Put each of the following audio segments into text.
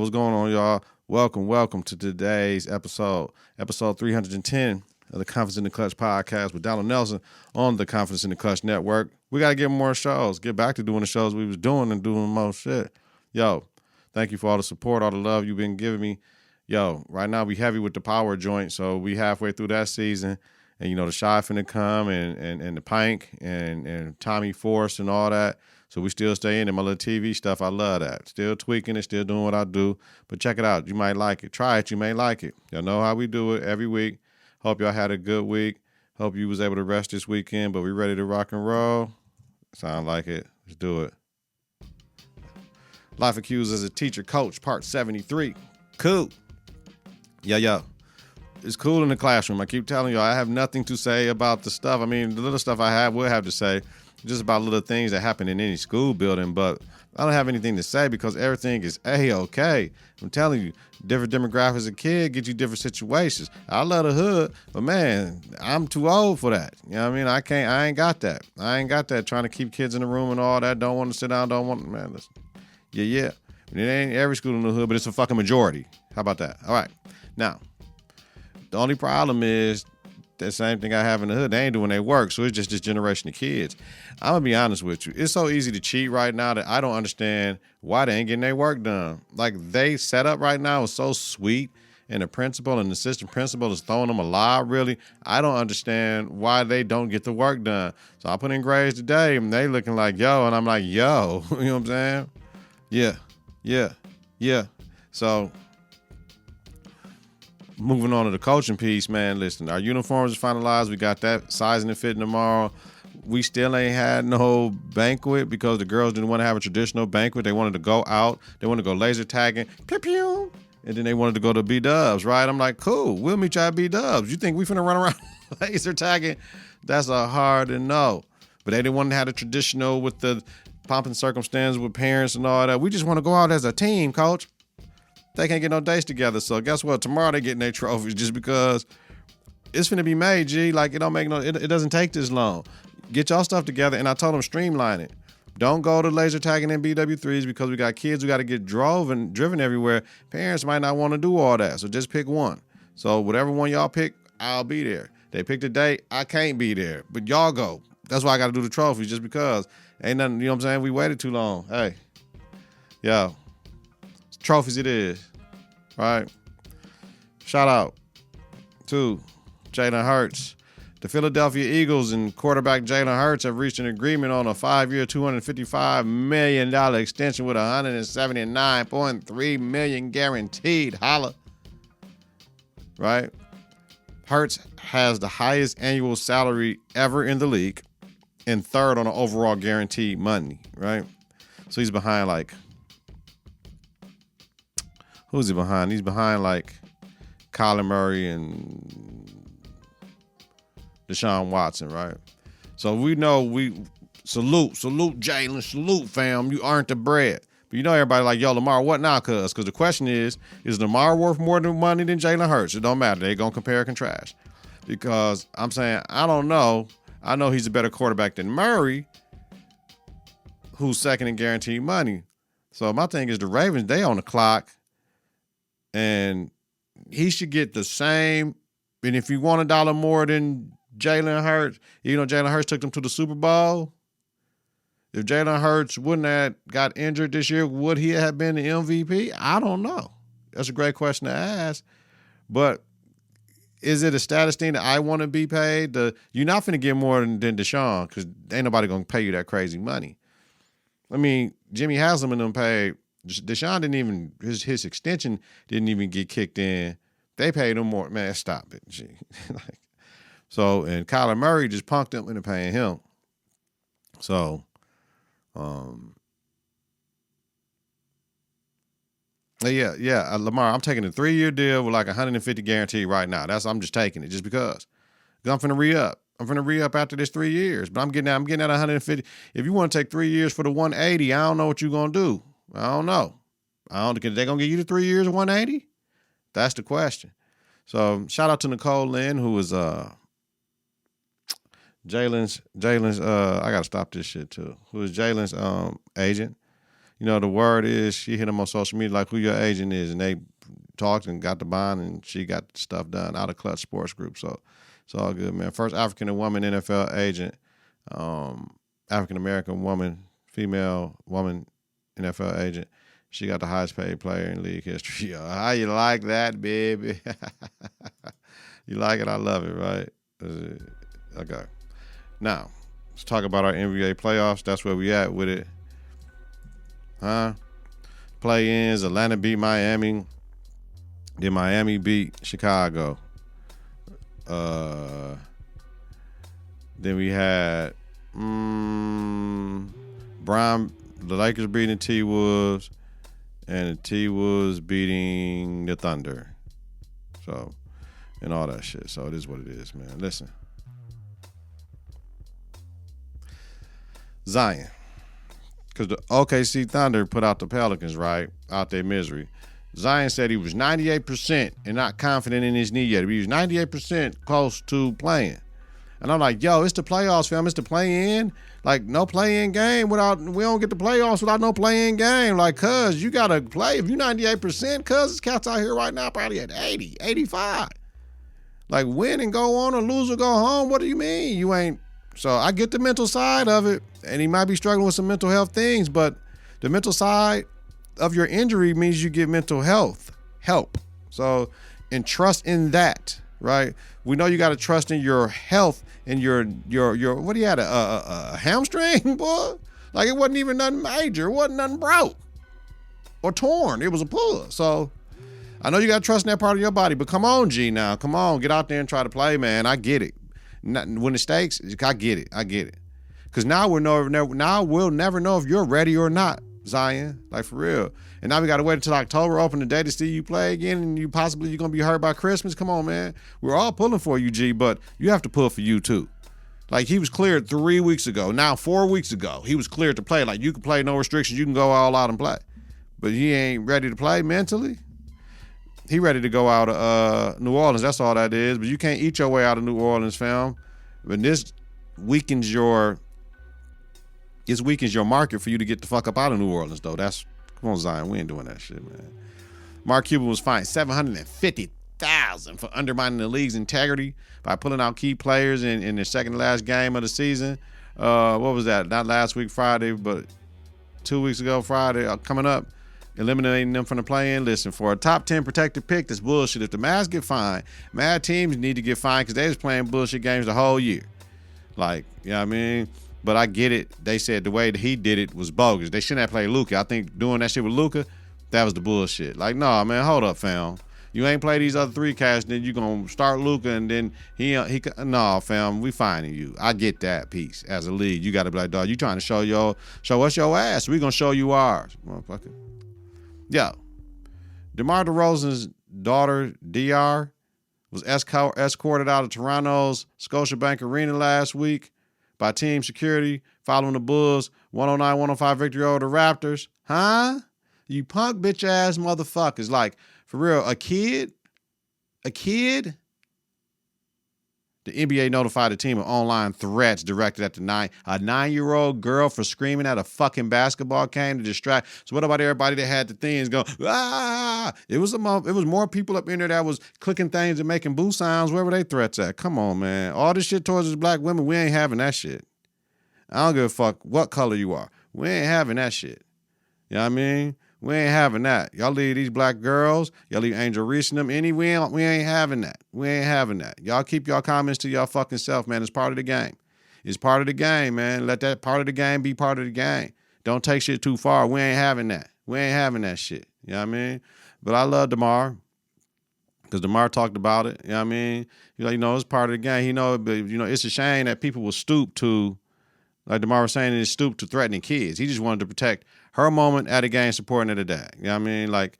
what's going on, y'all? Welcome to today's episode 310 of the Confidence in the Klutch podcast with Donald Nelson on the Confidence in the Klutch network. We got to get more shows, get back to doing the shows we was doing and doing more shit. Yo, thank you for all the support, all the love you've been giving me. Yo, right now we heavy with the power joint, so we halfway through that season. And, you know, the Shy finna come and the Pink and Tommy Force and all that. So we still stay in it. My little TV stuff, I love that. Still tweaking it, still doing what I do. But check it out. You might like it. Try it. You may like it. Y'all know how we do it every week. Hope y'all had a good week. Hope you was able to rest this weekend. But we ready to rock and roll? Sound like it. Let's do it. Life Accused as a Teacher Coach, part 73. Cool. Yeah. It's cool in the classroom. I keep telling you, I have nothing to say about the stuff. I mean, the little stuff I will have to say, just about little things that happen in any school building, but I don't have anything to say because everything is A-okay. I'm telling you, different demographics of kids get you different situations. I love the hood, but man, I'm too old for that. You know what I mean? I ain't got that. I ain't got that trying to keep kids in the room and all that. Don't want to sit down, man, listen. Yeah. It ain't every school in the hood, but it's a fucking majority. How about that? All right. Now, the only problem is that same thing I have in the hood. They ain't doing their work, so it's just this generation of kids. I'm going to be honest with you. It's so easy to cheat right now that I don't understand why they ain't getting their work done. Like, they set up right now is so sweet, and the principal and the assistant principal is throwing them a lie, really. I don't understand why they don't get the work done. So I put in grades today, and they looking like, yo, and I'm like, yo. You know what I'm saying? Yeah. So moving on to the coaching piece, man, listen, our uniforms are finalized. We got that sizing and fitting tomorrow. We still ain't had no banquet because the girls didn't want to have a traditional banquet. They wanted to go out. They wanted to go laser tagging. Pew, pew. And then they wanted to go to B-Dubs, right? I'm like, cool, we'll meet you at B-Dubs. You think we finna run around laser tagging? That's a hard to know. But they didn't want to have the traditional with the pomp and circumstance with parents and all that. We just want to go out as a team, coach. They can't get no dates together. So guess what? Tomorrow they getting their trophies just because it's finna be made, G. Like, it doesn't take this long. Get y'all stuff together. And I told them streamline it. Don't go to laser tagging and BW3s because we got kids who got to get driven everywhere. Parents might not want to do all that. So just pick one. So whatever one y'all pick, I'll be there. They picked a date. I can't be there, but y'all go. That's why I got to do the trophies just because ain't nothing, you know what I'm saying? We waited too long. Hey, yo. Trophies it is, right? Shout out to Jalen Hurts. The Philadelphia Eagles and quarterback Jalen Hurts have reached an agreement on a 5-year, $255 million extension with $179.3 million guaranteed. Holla. Right? Hurts has the highest annual salary ever in the league and third on the overall guaranteed money, right? So he's behind like... Who's he behind? He's behind like Kyler Murray and Deshaun Watson, right? So we know we salute Jalen, salute fam. You earned the bread. But you know everybody like, yo, Lamar, what now, cuz? Because the question is Lamar worth more money than Jalen Hurts? It don't matter. They going to compare and contrast. Because I'm saying, I don't know. I know he's a better quarterback than Murray, who's second in guaranteed money. So my thing is the Ravens, they on the clock. And he should get the same. And if you want $1 more than Jalen Hurts, you know, Jalen Hurts took them to the Super Bowl. If Jalen Hurts wouldn't have got injured this year, would he have been the MVP? I don't know. That's a great question to ask. But is it a status thing that I want to be paid? You're not finna get more than Deshaun because ain't nobody going to pay you that crazy money. I mean, Jimmy Haslam and them paid. Deshaun didn't even, his extension didn't even get kicked in. They paid him more. Man, stop it. Gee. So, and Kyler Murray just punked him into paying him. So, Lamar, I'm taking a 3-year deal with like 150 guarantee right now. I'm just taking it just because. I'm finna re-up. I'm finna re-up after this 3 years, but I'm getting at 150. If you want to take 3 years for the 180, I don't know what you're gonna do. I don't know. They gonna give you the 3 years of 180? That's the question. So shout out to Nicole Lynn, who is Jalen's I gotta stop this shit too. Who is Jalen's agent. the word is she hit him on social media like who your agent is, and they talked and got the bond, and she got stuff done out of Klutch Sports Group. So it's all good, man. First African woman NFL agent, African American woman, female woman NFL agent. She got the highest paid player in league history. How you like that, baby? You like it? I love it, right? Okay. Now, let's talk about our NBA playoffs. That's where we at with it. Play-ins, Atlanta beat Miami. Then Miami beat Chicago. Then we had the Lakers beating the T-Wolves, and the T-Wolves beating the Thunder. So, and all that shit. So it is what it is, man. Listen. Zion. Because the OKC Thunder put out the Pelicans, right? Out their misery. Zion said he was 98% and not confident in his knee yet. He was 98% close to playing. And I'm like, yo, it's the playoffs, fam. It's the play-in. Like, no play-in game we don't get the playoffs without no play-in game. Like, cuz, you got to play. If you're 98%, cuz, this cat's out here right now probably at 80, 85. Like, win and go on or lose or go home. What do you mean? You ain't. So I get the mental side of it. And he might be struggling with some mental health things, but the mental side of your injury means you get mental health help. So, and trust in that, right? We know you got to trust in your health and your what do you had, a hamstring, boy? Like, it wasn't even nothing major. It wasn't nothing broke or torn. It was a pull. So I know you got to trust in that part of your body, but come on, G, now. Come on, get out there and try to play, man. I get it. When the stakes, I get it. Because now we'll never know if you're ready or not, Zion. Like, for real. And now we got to wait until October, open the day to see you play again, and you're going to be hurt by Christmas. Come on, man. We're all pulling for you, G, but you have to pull for you, too. Like, he was cleared 3 weeks ago. Now, 4 weeks ago, he was cleared to play. Like, you can play, no restrictions. You can go all out and play. But he ain't ready to play mentally. He ready to go out of New Orleans. That's all that is. But you can't eat your way out of New Orleans, fam. But this weakens your market for you to get the fuck up out of New Orleans, though. Come on, Zion. We ain't doing that shit, man. Mark Cuban was fined $750,000 for undermining the league's integrity by pulling out key players in their second to last game of the season. What was that? Not last week, Friday, but 2 weeks ago, Friday, coming up. Eliminating them from the play-in. Listen, for a top 10 protected pick, that's bullshit. If the Mavs get fined, Mad teams need to get fined because they was playing bullshit games the whole year. Like, you know what I mean? But I get it. They said the way that he did it was bogus. They shouldn't have played Luka. I think doing that shit with Luka, that was the bullshit. Like, nah, man, hold up, fam. You ain't play these other three cats, then you gonna start Luka, and then nah, fam, we finding you. I get that piece. As a league, you gotta be like, dog, you trying to show us your ass. We gonna show you ours, motherfucker. Yo, DeMar DeRozan's daughter, DR, was escorted out of Toronto's Scotiabank Arena last week by team security following the Bulls' 109-105 victory over the Raptors. Huh? You punk bitch-ass motherfuckers. Like, for real, a kid? The NBA notified the team of online threats directed at a 9-year-old girl for screaming at a fucking basketball game to distract. So what about everybody that had the things go, ah? It was more people up in there that was clicking things and making boo sounds. Where were they threats at? Come on, man. All this shit towards us black women, we ain't having that shit. I don't give a fuck what color you are. We ain't having that shit. You know what I mean? We ain't having that. Y'all leave these black girls, y'all leave Angel Reese and them we ain't having that. We ain't having that. Y'all keep y'all comments to y'all fucking self, man. It's part of the game. It's part of the game, man. Let that part of the game be part of the game. Don't take shit too far. We ain't having that. We ain't having that shit. You know what I mean? But I love DeMar because DeMar talked about it. You know what I mean? It's part of the game. It's a shame that people will stoop to, like DeMar was saying, is stoop to threatening kids. He just wanted to protect her moment at a game supporting her dad. You know what I mean? Like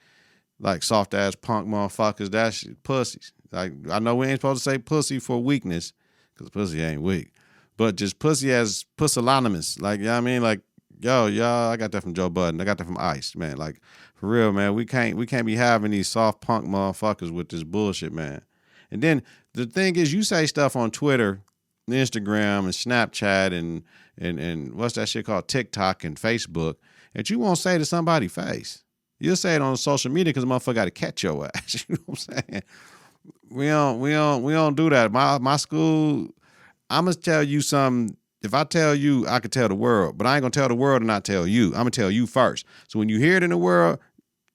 soft ass punk motherfuckers, that shit, pussies. Like, I know we ain't supposed to say pussy for weakness, because pussy ain't weak. But just pussy as pusillanimous. Like, you know what I mean? Like, yo, y'all, I got that from Joe Budden. I got that from Ice, man. Like, for real, man, we can't be having these soft punk motherfuckers with this bullshit, man. And then the thing is, you say stuff on Twitter, Instagram, and Snapchat, and what's that shit called? TikTok and Facebook. that you won't say to somebody's face. You'll say it on social media because the motherfucker got to catch your ass. You know what I'm saying? We don't do that. My school, I'm gonna tell you something. If I tell you, I could tell the world, but I ain't gonna tell the world and not tell you. I'm gonna tell you first. So when you hear it in the world,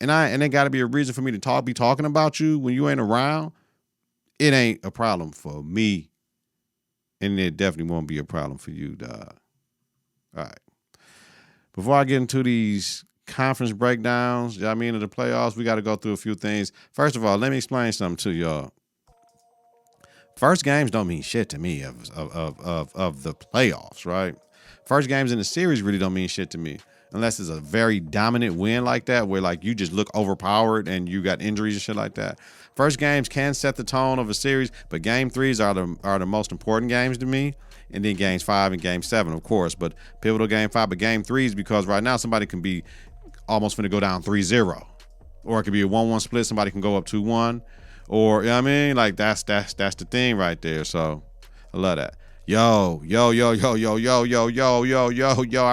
and there gotta be a reason for me to be talking about you when you ain't around, it ain't a problem for me. And it definitely won't be a problem for you, dog. All right. Before I get into these conference breakdowns, I mean, of the playoffs, we got to go through a few things. First of all, let me explain something to y'all. First games don't mean shit to me of the playoffs, right? First games in the series really don't mean shit to me unless it's a very dominant win like that where like you just look overpowered and you got injuries and shit like that. First games can set the tone of a series, but game threes are the most important games to me. And then games 5 and game 7, of course, but pivotal game 5, but game 3s because right now somebody can be almost finna go down 3-0. Or it could be a 1-1 split, somebody can go up 2-1. Or, you know what I mean? Like that's the thing right there. So I love that. Yo, I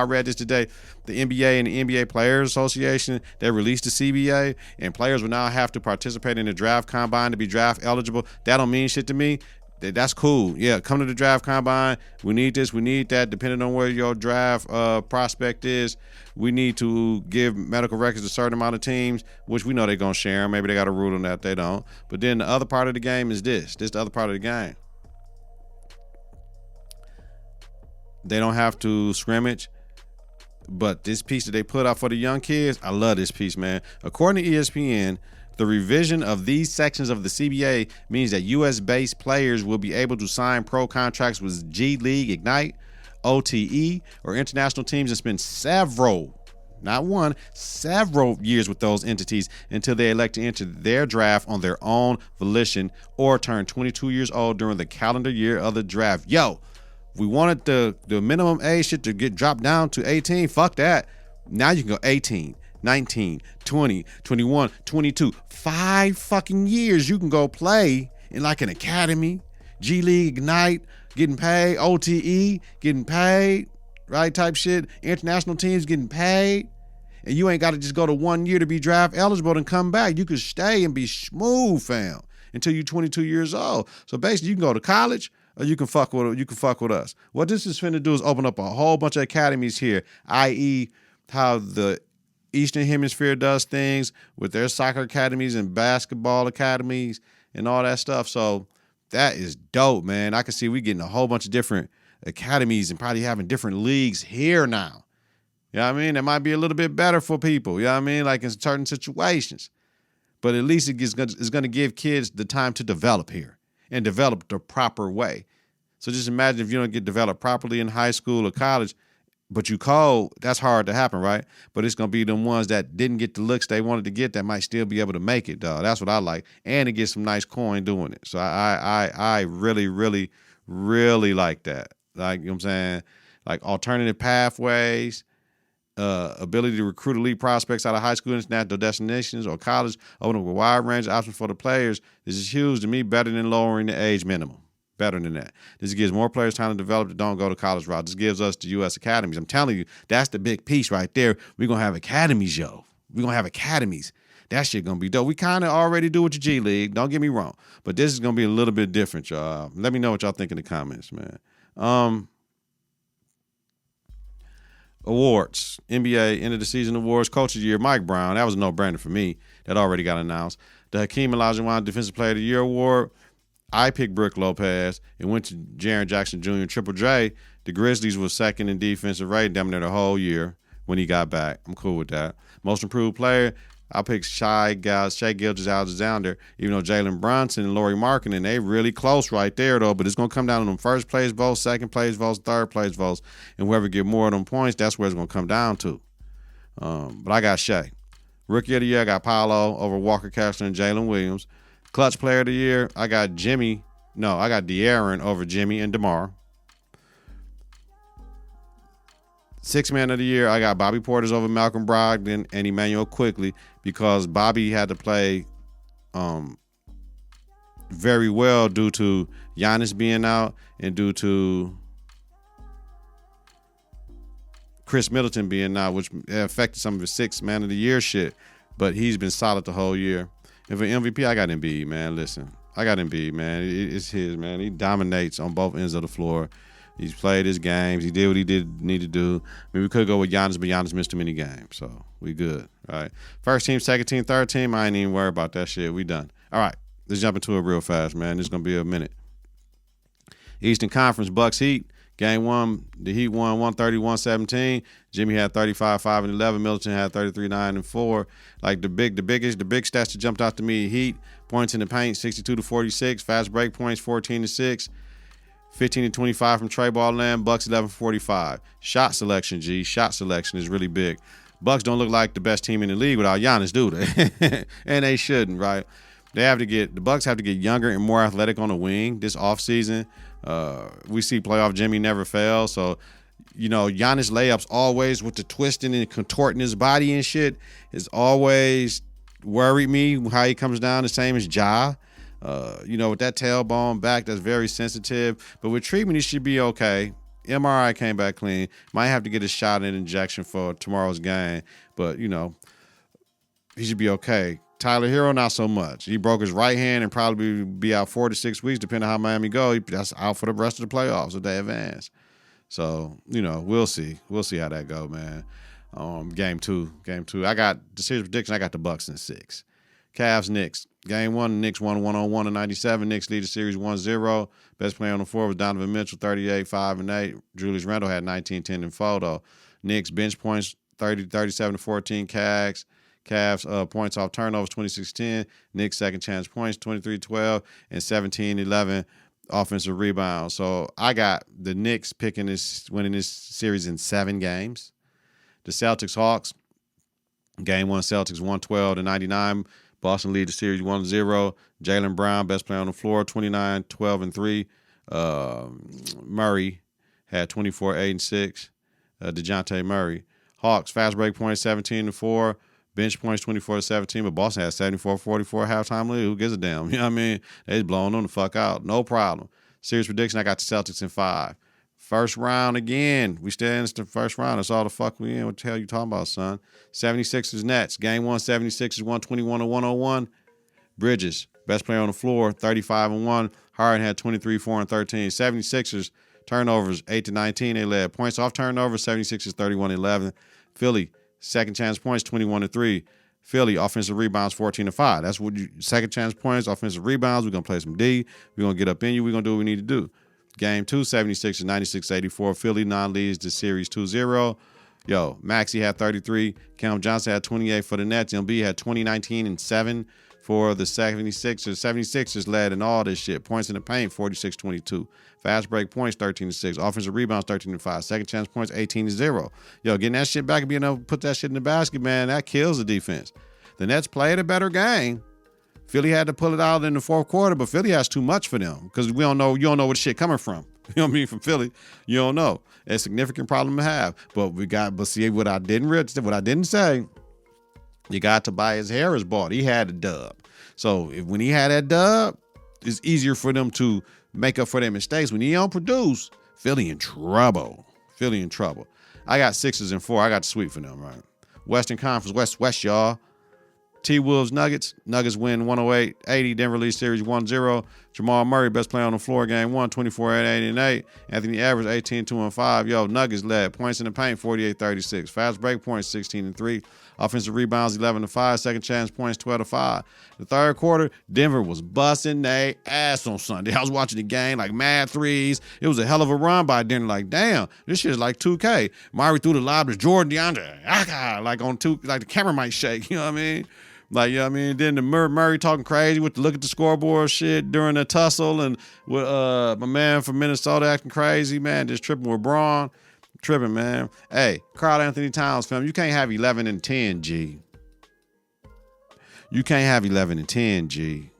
read this today. The NBA and the NBA Players Association, they released the CBA, and players will now have to participate in the draft combine to be draft eligible. That don't mean shit to me. That's cool. Yeah, come to the draft combine. We need this. We need that. Depending on where your draft prospect is, we need to give medical records to a certain amount of teams, which we know they're going to share them. Maybe they got a rule on that. They don't. But then the other part of the game is this. This is the other part of the game. They don't have to scrimmage. But this piece that they put out for the young kids, I love this piece, man. According to ESPN, the revision of these sections of the CBA means that U.S.-based players will be able to sign pro contracts with G League, Ignite, OTE, or international teams and spend several years with those entities until they elect to enter their draft on their own volition or turn 22 years old during the calendar year of the draft. Yo, we wanted the minimum age shit to get dropped down to 18. Fuck that. Now you can go 18. 19, 20, 21, 22, 5 fucking years you can go play in like an academy, G League, Ignite, getting paid, OTE, getting paid, right, type shit, international teams getting paid, and you ain't got to just go to 1 year to be draft eligible and come back. You can stay and be smooth, fam, until you're 22 years old. So basically you can go to college or you can fuck with us. What this is finna do is open up a whole bunch of academies here, i.e. how the Eastern Hemisphere does things with their soccer academies and basketball academies and all that stuff. So that is dope, man. I can see we getting a whole bunch of different academies and probably having different leagues here now. You know what I mean? That might be a little bit better for people. You know what I mean? Like in certain situations. But at least it's going to give kids the time to develop here and develop the proper way. So just imagine if you don't get developed properly in high school or college, but you cold, that's hard to happen, right? But it's going to be them ones that didn't get the looks they wanted to get that might still be able to make it, dog. That's what I like. And it gets some nice coin doing it. So I really, really, really like that. Like, you know what I'm saying? Like alternative pathways, ability to recruit elite prospects out of high school, international destinations, or college, open up a wide range of options for the players. This is huge to me, better than lowering the age minimum. Better than that. This gives more players time to develop that don't go to college route. This gives us the U.S. academies. I'm telling you, that's the big piece right there. We're going to have academies, yo. We're going to have academies. That shit going to be dope. We kind of already do with the G League. Don't get me wrong. But this is going to be a little bit different, y'all. Let me know what y'all think in the comments, man. Awards. NBA end of the season awards. Coach of the Year, Mike Brown. That was a no-brainer for me. That already got announced. The Hakeem Olajuwon Defensive Player of the Year award. I picked Brook Lopez and went to Jaren Jackson Jr. Triple J. The Grizzlies was second in defensive rating damn near the whole year when he got back. I'm cool with that. Most improved player, I picked Shai Gilgeous-Alexander, even though Jalen Brunson and Rory Markkanen, they really close right there, though. But it's going to come down to them first place votes, second place votes, third place votes. And whoever get more of them points, that's where it's going to come down to. But I got Shai. Rookie of the Year, I got Paolo over Walker Kessler and Jalen Williams. Clutch Player of the Year, I got De'Aaron over Jimmy and DeMar. Sixth Man of the Year, I got Bobby Portis over Malcolm Brogdon and Emmanuel Quickly because Bobby had to play very well due to Giannis being out and due to Chris Middleton being out, which affected some of his 6th man of the year shit. But he's been solid the whole year. And for MVP, I got Embiid, man. Listen, I got Embiid, man. It's his, man. He dominates on both ends of the floor. He's played his games. He did what he need to do. I mean, we could go with Giannis, but Giannis missed too many games, so we good, right? First team, second team, third team, I ain't even worried about that shit. We done. All right, let's jump into it real fast, man. This is going to be a minute. Eastern Conference, Bucks Heat. Game 1, the Heat won 130-117. Jimmy had 35-5-11. Middleton had 33-9-4. Like the big stats that jumped out to me: Heat points in the paint 62-46. Fast break points 14-6. 15-25 from Trey Ball land. Bucks 11-45. Shot selection, G. Shot selection is really big. Bucks don't look like the best team in the league without Giannis, do they? And they shouldn't, right? The Bucks have to get younger and more athletic on the wing this offseason. We see playoff Jimmy never fail. So, Giannis layups always with the twisting and contorting his body and shit has always worried me how he comes down the same as Ja. With that tailbone back, that's very sensitive. But with treatment, he should be okay. MRI came back clean. Might have to get a shot and injection for tomorrow's game. But, he should be okay. Tyler Hero, not so much. He broke his right hand and probably be out 4 to 6 weeks, depending on how Miami go. That's out for the rest of the playoffs if they advance. So, we'll see. We'll see how that go, man. Game two. I got the series prediction. I got the Bucks in 6. Cavs, Knicks. Game 1, Knicks won 101-97. Knicks lead the series 1-0. Best player on the floor was Donovan Mitchell, 38-5-8. Julius Randle had 19-10-4, though. Knicks bench points 37-14. Cavs points off turnovers 26-10. Knicks second chance points 23-12 and 17-11 offensive rebounds. So I got the Knicks winning this series in 7 games. The Celtics Hawks. Game 1, Celtics 112-99. Boston lead the series 1-0. Jalen Brown, best player on the floor, 29, 12, and 3. Murray had 24, 8, and 6. DeJounte Murray. Hawks, fast break points 17-4. Bench points 24-17, but Boston had 74-44 halftime lead. Who gives a damn? You know what I mean? They just blowing them the fuck out. No problem. Series prediction, I got the Celtics in 5. First round again. We still in the first round. That's all the fuck we in. What the hell you talking about, son? 76ers Nets. Game 1, 76ers 121-101. Bridges, best player on the floor, 35-1. Harden had 23, 4, and 13. 76ers turnovers 8-19. They led. Points off turnovers, 76ers 31-11. Philly, second chance points 21-3. Philly, offensive rebounds 14-5. That's what second chance points, offensive rebounds. We're going to play some D. We're going to get up in you. We're going to do what we need to do. Game 2, 76ers 96-84. Philly leads the series 2-0. Yo, Maxey had 33. Cam Johnson had 28 for the Nets. Embiid had 20, 19, and 7 for the 76ers. 76ers led in all this shit. Points in the paint, 46-22. Fast break points, 13-6. Offensive rebounds, 13-5. Second chance points, 18-0. Yo, getting that shit back and being able to put that shit in the basket, man, that kills the defense. The Nets played a better game. Philly had to pull it out in the fourth quarter, but Philly has too much for them because you don't know where the shit coming from. You know what I mean? From Philly, you don't know. It's a significant problem to have. But see what I didn't say. You got Tobias Harris bought. He had a dub. So when he had that dub, it's easier for them to make up for their mistakes. When he don't produce, Philly in trouble. I got Sixers and 4. I got the sweep for them, right? Western Conference, West, y'all. T-Wolves, Nuggets. Nuggets win 108-80. Denver leads series 1-0. Jamal Murray, best player on the floor, game 1, 24-8-8. Anthony Edwards, 18-2-5. Yo, Nuggets led. Points in the paint, 48-36. Fast break points, 16-3. Offensive rebounds, 11-5. Second chance points, 12-5. The third quarter, Denver was busting their ass on Sunday. I was watching the game, like mad threes. It was a hell of a run by Denver. Like, damn, this shit is like 2K. Murray threw the lob to Jordan DeAndre. Like on 2, like the camera might shake. You know what I mean? Like, you know what I mean? Then the Murray talking crazy with the look at the scoreboard shit during the tussle, and with my man from Minnesota acting crazy, man, just tripping with Braun. Tripping, man. Hey, Karl Anthony Towns, fam, you can't have 11 and 10, G. You can't have 11 and 10, G.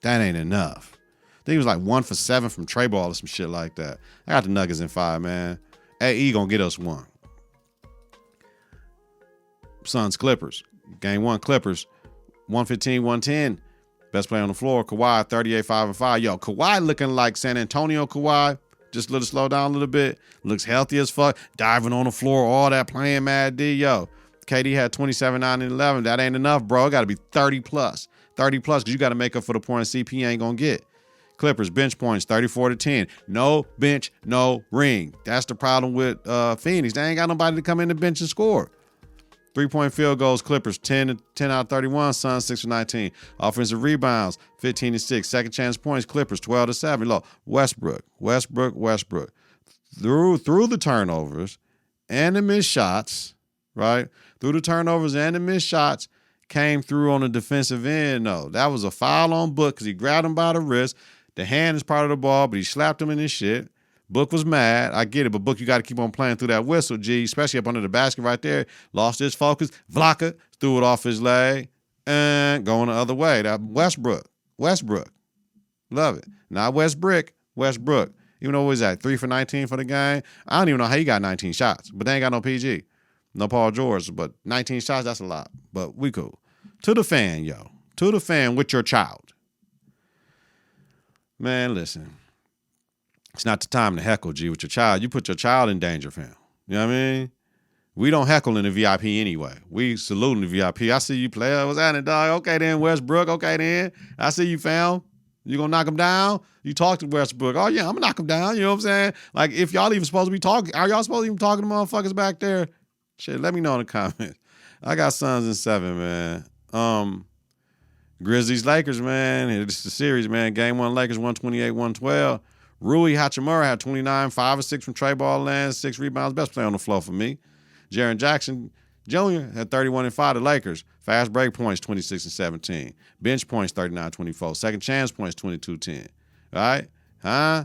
That ain't enough. I think he was like 1 for 7 from Trey Ball or some shit like that. I got the Nuggets in 5, man. AE gonna get us 1. Suns Clippers. Game 1 Clippers. 115-110. Best player on the floor, Kawhi, 38-5-5. Yo, Kawhi looking like San Antonio Kawhi Just a little slow down a little bit. Looks healthy as fuck. Diving on the floor, all that, playing mad D. Yo, KD had 27, 9, and 11. That ain't enough, bro. It got to be 30 plus. 30 plus because you got to make up for the points CP ain't going to get. Clippers, bench points, 34-10. No bench, no ring. That's the problem with Phoenix. They ain't got nobody to come in the bench and score. 3-point field goals, Clippers, 10 out of 31. Suns, 6 for 19. Offensive rebounds, 15-6. Second chance points, Clippers, 12-7. Look, Westbrook. Through the turnovers and the missed shots, right? Through the turnovers and the missed shots, came through on the defensive end. No, that was a foul on Book because he grabbed him by the wrist. The hand is part of the ball, but he slapped him in his shit. Book was mad. I get it, but Book, you got to keep on playing through that whistle, G, especially up under the basket right there. Lost his focus. Vlaka threw it off his leg and going the other way. That Westbrook. Love it. Not Westbrook. Even though what was that, 3 for 19 for the game? I don't even know how he got 19 shots, but they ain't got no PG. No Paul George, but 19 shots, that's a lot. But we cool. To the fan, yo. To the fan with your child. Man, listen. It's not the time to heckle, G, with your child. You put your child in danger, fam. You know what I mean? We don't heckle in the VIP anyway. We salute in the VIP. I see you, player. What's happening, dog? Okay, then, Westbrook. Okay, then. I see you, fam. You gonna knock him down? You talk to Westbrook. Oh, yeah, I'm gonna knock him down. You know what I'm saying? Like, if y'all even supposed to be talking, are y'all supposed to even talking to motherfuckers back there? Shit, let me know in the comments. I got Suns in 7, man. Grizzlies, Lakers, man. It's the series, man. Game 1, Lakers, 128-112. Rui Hachimura had 29, 5 or 6 from Trey Ball Land, 6 rebounds. Best player on the floor for me. Jaren Jackson Jr. had 31 and 5. The Lakers. Fast break points, 26 and 17. Bench points, 39-24. Second chance points, 22-10. All right? Huh?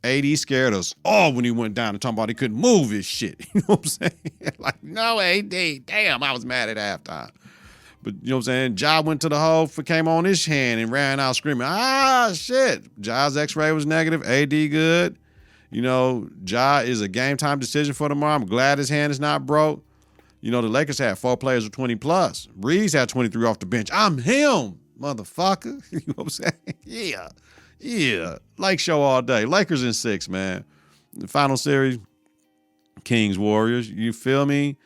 AD scared us all when he went down and talking about he couldn't move his shit. You know what I'm saying? Like, no, AD. Damn, I was mad at halftime. But you know what I'm saying? Ja went to the hole, came on his hand and ran out screaming, shit. Ja's x-ray was negative. AD good. You know, Ja is a game time decision for tomorrow. I'm glad his hand is not broke. You know, the Lakers had 4 players with 20 plus. Reeves had 23 off the bench. I'm him, motherfucker. You know what I'm saying? Yeah. Lake show all day. Lakers in 6, man. The final series, Kings, Warriors. You feel me?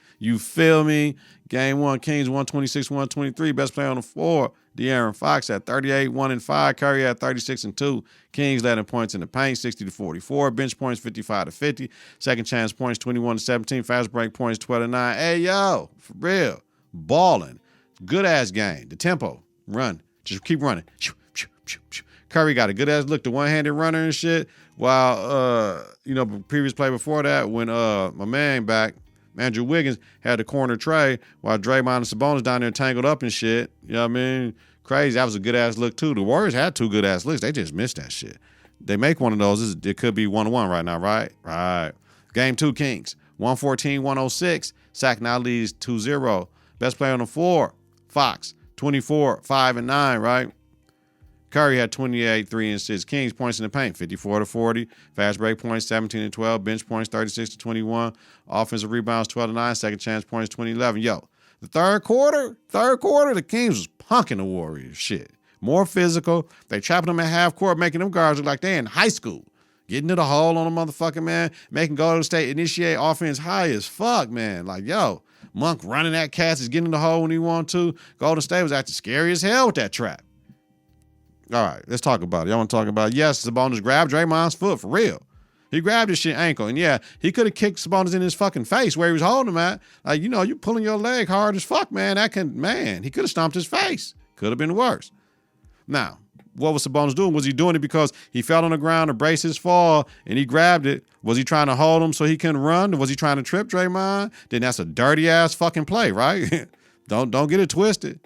Game 1, Kings 126-123. Best player on the floor, De'Aaron Fox at 38, 1 and 5. Curry at 36 and 2. Kings led in points in the paint, 60-44. Bench points, 55-50. Second chance points, 21-17. Fast break points, 12-9. Hey, yo, for real. Balling. Good ass game. The tempo. Run. Just keep running. Curry got a good ass look, the one-handed runner and shit. While previous play before that, when my man back, Andrew Wiggins, had the corner tray while Draymond and Sabonis down there tangled up and shit. You know what I mean? Crazy. That was a good-ass look, too. The Warriors had 2 good-ass looks. They just missed that shit. They make one of those. It could be 1-1 right now, right? Right. Game 2, Kings. 114-106. Sack now leads 2-0. Best player on the floor, Fox. 24, 5 and 9, right? Curry had 28, 3 and 6. Kings points in the paint, 54-40. Fast break points, 17-12. Bench points, 36-21. Offensive rebounds, 12-9. Second chance points, 20-11. Yo, the third quarter, the Kings was punking the Warriors. Shit. More physical. They trapping them at half court, making them guards look like they're in high school. Getting to the hole on a motherfucking man, making Golden State initiate offense high as fuck, man. Like, yo, Monk running at cats is getting in the hole when he want to. Golden State was acting scary as hell with that trap. All right, let's talk about it. Y'all want to talk about it? Yes, Sabonis grabbed Draymond's foot, for real. He grabbed his shit ankle, and yeah, he could have kicked Sabonis in his fucking face where he was holding him at. Like, you know, you pulling your leg hard as fuck, man. He could have stomped his face. Could have been worse. Now, what was Sabonis doing? Was he doing it because he fell on the ground to brace his fall and he grabbed it? Was he trying to hold him so he couldn't run? Was he trying to trip Draymond? Then that's a dirty ass fucking play, right? Don't get it twisted.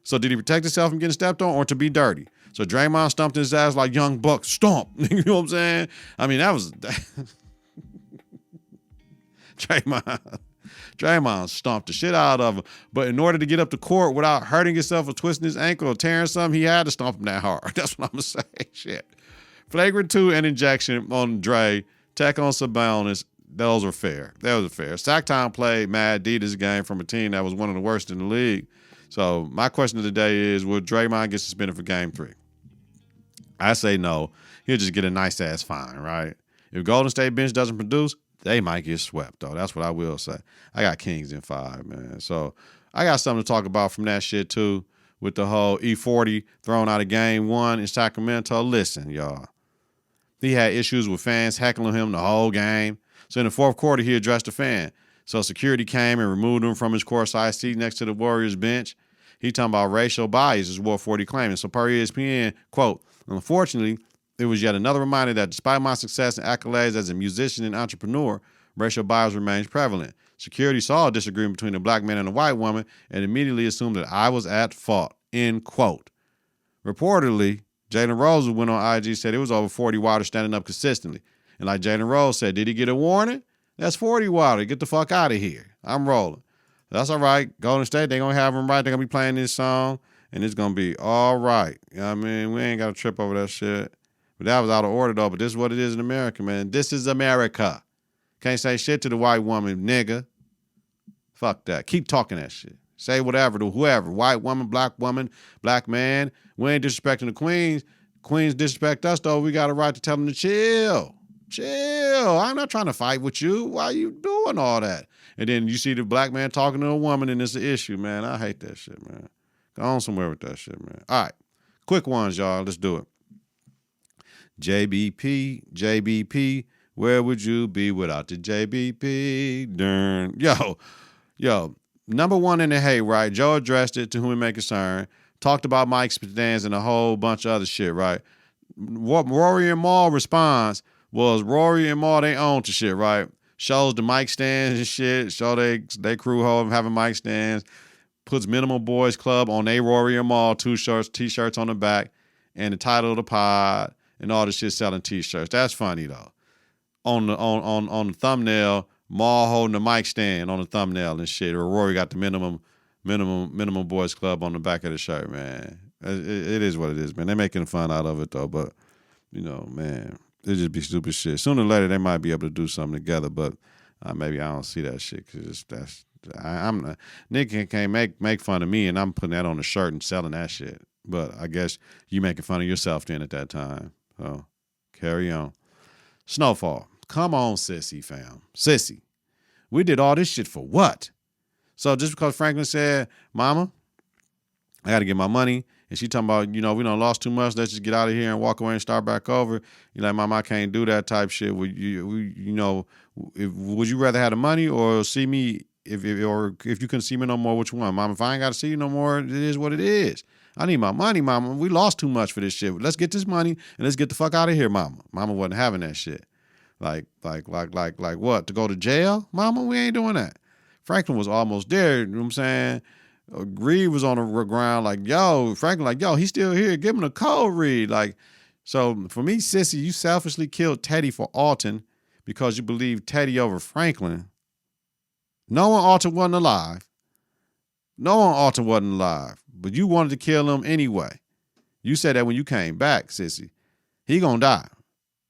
So did he protect himself from getting stepped on or to be dirty? So Draymond stomped his ass like Young Buck. Stomp. You know what I'm saying? I mean, that was Draymond stomped the shit out of him. But in order to get up the court without hurting himself or twisting his ankle or tearing something, he had to stomp him that hard. That's what I'm going to say. Shit. Flagrant 2 and injection on Dre. Tech on Sabonis. Those were fair. Sack time played mad D this game from a team that was one of the worst in the league. So my question of the day is, will Draymond get suspended for game 3? I say no. He'll just get a nice ass fine, right? If Golden State bench doesn't produce, they might get swept, though. That's what I will say. I got Kings in 5, man. So I got something to talk about from that shit, too, with the whole E40 thrown out of game 1 in Sacramento. Listen, y'all. He had issues with fans heckling him the whole game. So in the fourth quarter, he addressed the fan. So security came and removed him from his courtside seat next to the Warriors bench. He talking about racial bias is what 40 claiming. So per ESPN, quote, unfortunately, it was yet another reminder that despite my success and accolades as a musician and entrepreneur, racial bias remains prevalent. Security saw a disagreement between a black man and a white woman and immediately assumed that I was at fault, end quote. Reportedly, Jalen Rose went on IG, said it was over 40 Wilder standing up consistently. And like Jalen Rose said, did he get a warning? That's 40 Wilder. Get the fuck out of here. I'm rolling. That's all right. Golden State, they're going to have him right. They're going to be playing this song, and it's going to be all right. You know what I mean? We ain't got to trip over that shit. But that was out of order, though. But this is what it is in America, man. This is America. Can't say shit to the white woman, nigga. Fuck that. Keep talking that shit. Say whatever to whoever. White woman, black man. We ain't disrespecting the queens. Queens disrespect us, though. We got a right to tell them to chill. Chill. I'm not trying to fight with you. Why are you doing all that? And then you see the black man talking to a woman, and it's an issue, man. I hate that shit, man. Go on somewhere with that shit, man. All right. Quick ones, y'all. Let's do it. JBP, where would you be without the JBP? Darn. Yo, number one in the hate, right? Joe addressed it to whom it may concern, talked about Mike stands and a whole bunch of other shit, right? What Rory and Maul response was Rory and Maul, they own to shit, right? Shows the mic stands and shit, show they crew home having mic stands, puts Minimal Boys Club on they Rory and Maul t-shirts on the back, and the title of the pod, and all this shit selling t-shirts. That's funny though. On the thumbnail, Maul holding the mic stand on the thumbnail and shit, or Rory got the minimum Boys Club on the back of the shirt, man. It is what it is, man. They're making fun out of it though, but you know, man, it just be stupid shit. Sooner or later, they might be able to do something together, but maybe I don't see that shit because I'm not. Nick can't make fun of me, and I'm putting that on a shirt and selling that shit. But I guess you making fun of yourself then at that time. So carry on. Snowfall. Come on, Sissy, fam. Sissy. We did all this shit for what? So just because Franklin said, Mama, I got to get my money, and she talking about, we done lost too much, let's just get out of here and walk away and start back over. You're like, Mama, I can't do that type shit. Would you rather have the money or see me, if you couldn't see me no more, which one? Mama, if I ain't got to see you no more, it is what it is. I need my money, Mama. We lost too much for this shit. Let's get this money and let's get the fuck out of here, Mama. Mama wasn't having that shit. Like what? To go to jail? Mama, we ain't doing that. Franklin was almost there, you know what I'm saying? Reed was on the ground like, yo, Franklin like, yo, he's still here. Give him the code, Reed. Like, so for me, Sissy, you selfishly killed Teddy for Alton because you believe Teddy over Franklin. No one Alton wasn't alive. But you wanted to kill him anyway. You said that when you came back, Sissy. He gonna die.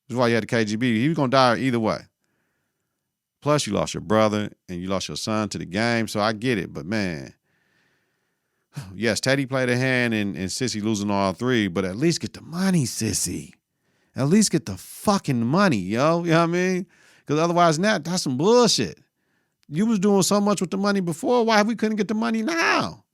That's why you had the KGB. He was gonna die either way. Plus, you lost your brother and you lost your son to the game, so I get it. But man, yes, Teddy played a hand in Sissy losing all three, but at least get the money, Sissy. At least get the fucking money, yo. You know what I mean? Because otherwise, that's some bullshit. You was doing so much with the money before. Why we couldn't get the money now?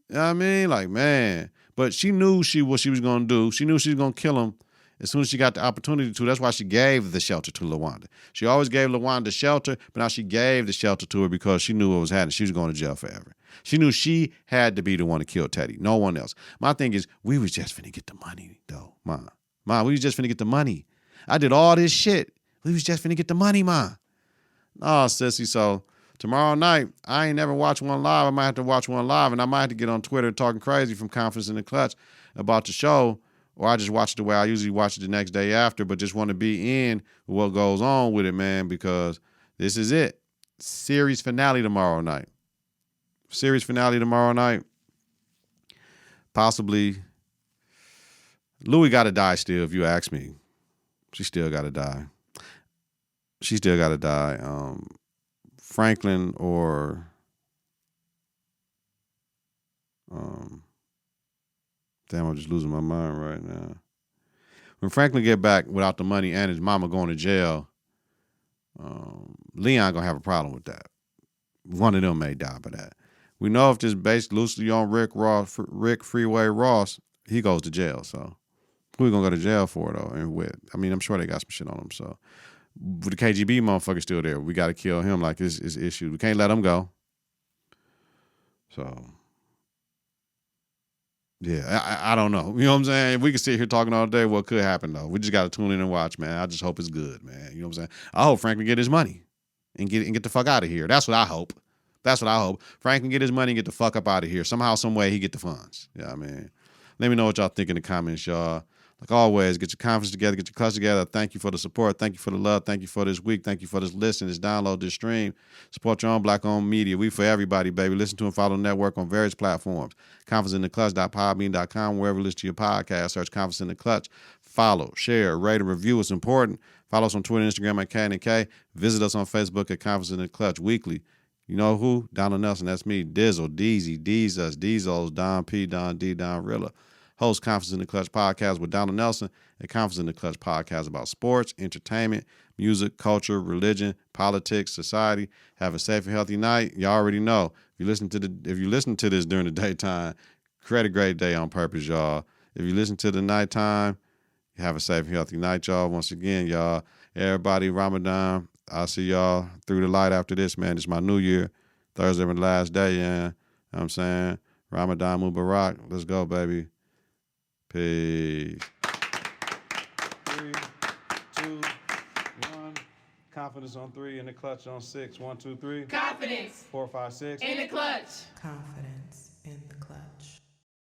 You know what I mean? Like, man. But she knew what she was going to do. She knew she was going to kill him as soon as she got the opportunity to. That's why she gave the shelter to LaWanda. She always gave LaWanda shelter, but now she gave the shelter to her because she knew what was happening. She was going to jail forever. She knew she had to be the one to kill Teddy, no one else. My thing is, we was just finna get the money, though, Ma. We was just finna get the money. I did all this shit. We was just finna get the money, Ma. Oh, Sissy, so tomorrow night, I ain't never watched one live. I might have to watch one live, and I might have to get on Twitter talking crazy from Confidence in the Klutch about the show, or I just watch it the way I usually watch it the next day after, but just want to be in what goes on with it, man, because this is it. Series finale tomorrow night. Possibly. Louis got to die still, if you ask me. She still got to die. Franklin or damn, I'm just losing my mind right now. when Franklin get back without the money and his mama going to jail, Leon gonna have a problem with that. One of them may die by that. We know if this based loosely on Rick Freeway Ross, he goes to jail. So who we gonna go to jail for though? And with, I mean, I'm sure they got some shit on him. So but the KGB motherfucker's still there. We got to kill him like his issue. We can't let him go. So yeah, I don't know. You know what I'm saying? We can sit here talking all day. What could happen though? We just got to tune in and watch, man. I just hope it's good, man. You know what I'm saying? I hope Franklin get his money and get the fuck out of here. That's what I hope. That's what I hope. Franklin get his money and get the fuck up out of here. Somehow, some way, he get the funds. Yeah, I mean, let me know what y'all think in the comments, y'all. Like always, get your confidence together, get your clutch together. Thank you for the support. Thank you for the love. Thank you for this week. Thank you for this listen, this download, this stream. Support your own black-owned media. We for everybody, baby. Listen to and follow the network on various platforms. ConfidenceInTheClutch.podbean.com. Wherever you listen to your podcast, search Confidence in the Clutch. Follow, share, rate, and review. It's important. Follow us on Twitter and Instagram at K&K. Visit us on Facebook at Confidence in the Clutch Weekly. You know who? Donald Nelson. That's me. Dizzle, Deezy, Deezus, Deezos, Don P, Don D, Donrilla. Host Confidence in the Clutch podcast with Donald Nelson, and Confidence in the Clutch podcast about sports, entertainment, music, culture, religion, politics, society. Have a safe and healthy night. You already know. If you listen to this during the daytime, create a great day on purpose, y'all. If you listen to the nighttime, have a safe and healthy night, y'all. Once again, y'all, everybody, Ramadan. I'll see y'all through the light after this, man. It's my new year. Thursday, my last day, yeah. You know what I'm saying? Ramadan Mubarak. Let's go, baby. Peace. 3, 2, 1. Confidence on 3, in the clutch on 6. 1, 2, 3. Confidence. 4, 5, 6. In the clutch. Confidence in the clutch.